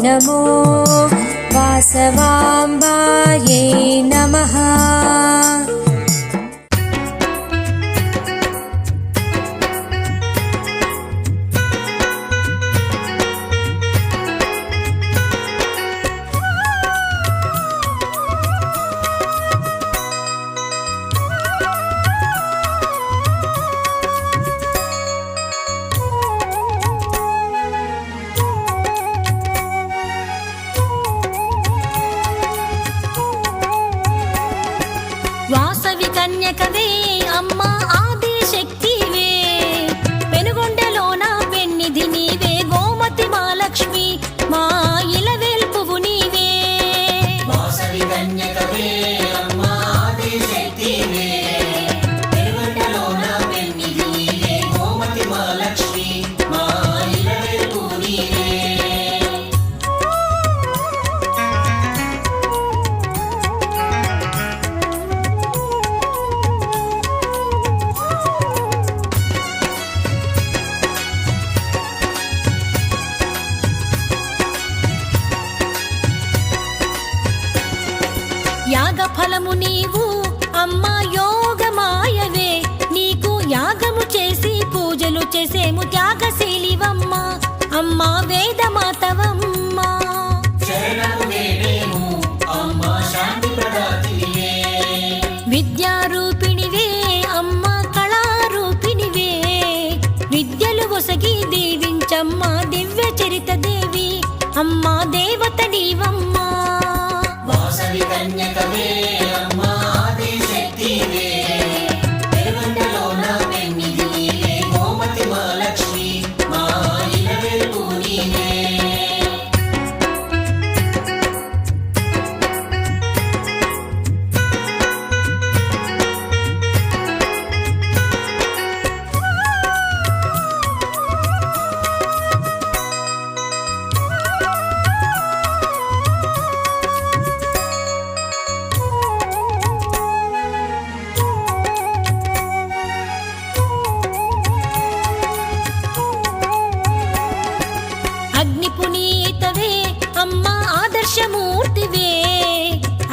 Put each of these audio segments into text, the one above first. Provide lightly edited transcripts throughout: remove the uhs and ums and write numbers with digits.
नमो वासवाम्बायै नमः। వాసవి కన్యకవే అమ్మా ఆదిశక్తివే, పెనుగొండలోన పెన్నిధి నీవే, గోమతి మహాలక్ష్మి మా ఇలవేల్పువు నీవే. వాసవి కన్యకవే అమ్మా ఆదిశక్తివే, పెనుగొండలోన పెన్నిధి నీవే, గోమతి మహాలక్ష్మి మా ఇలవేల్పువు నీవే. యాగ ఫలము నీవు అమ్మా యోగమాయవే, నీకు యాగము చేసి పూజలు చేసేము త్యాగశీలివమ్మా, అమ్మా వేదమాతవమ్మా. శరణము వేడేము అమ్మా శాంతి ప్రదాతినివే, విద్యారూపిణివే అమ్మా కళారూపిణివే, విద్యలు ఒసగి దీవించమ్మా దివ్య చరిత దేవి, అమ్మా దేవత నీవమ్మా. వాసవి కన్యకవే అమ్మా ఆదిశక్తివే, పెనుగొండలోన పెన్నిధి నీవే, గోమతి మహాలక్ష్మి మా ఇలవేల్పువు నీవే. అగ్ని పునీతవే అమ్మా ఆదర్శమూర్తివే,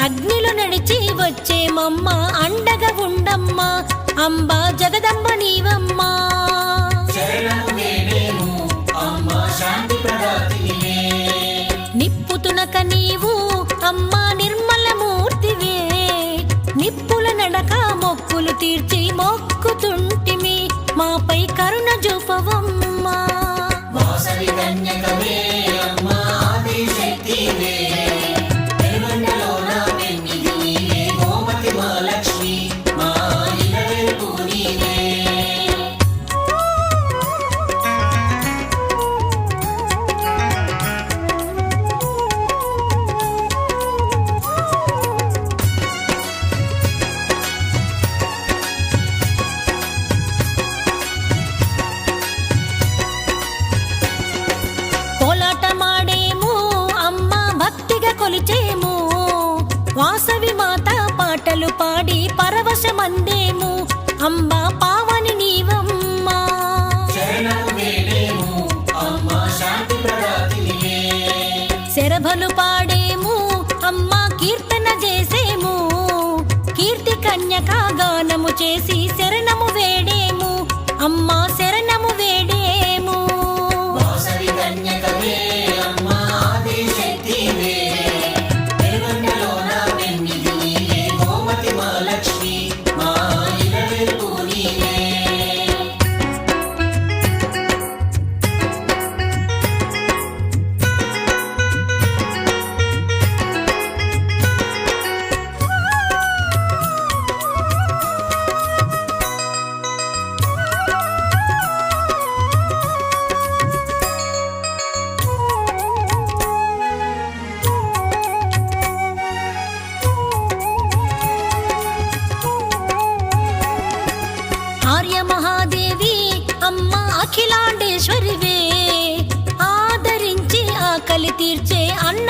అగ్నిలో నడిచి వచ్చేమమ్మ అండగా ఉండమ్మా, అంబా జగదంబ నీవమ్మా. శరణము వేడేము అమ్మా శాంతి ప్రదాతినివే, నిప్పుతునక నీవు అమ్మా నిర్మలమూర్తివే, నిప్పుల నడక మొక్కులు తీర్చి మొక్కుతుంటిమి, మాపై కరుణ చూపవమ్మా. వాసవి కన్యకవే అమ్మా ఆదిశక్తివే, పెనుగొండలోన పెన్నిధి నీవే, గోమతి మహాలక్ష్మి మా ఇలవేల్పువు నీవే. కోలాటమాడేము అమ్మా భక్తిగా కొలిచేము, వాసవి మాత పాటలు పాడి పరవశమందేము, అంబా పావని నీవమ్మా. శరణము వేడేము అమ్మా శాంతి ప్రదాతినివే, శరభలు పాడేము అమ్మా కీర్తన చేసేము, కీర్తి కన్యక గానము చేసి శరణము వేడేము, అమ్మా శరణము వేడేము. వాసవి కన్యకవే అమ్మా ఆదిశక్తివే, పెనుగొండలోన పెన్నిధి నీవే, గోమతి మహాలక్ష్మి మా ఇలవేల్పువు నీవే. అఖిలాండేశ్వరివే, ఆదరించి ఆకలి తీర్చే అన్న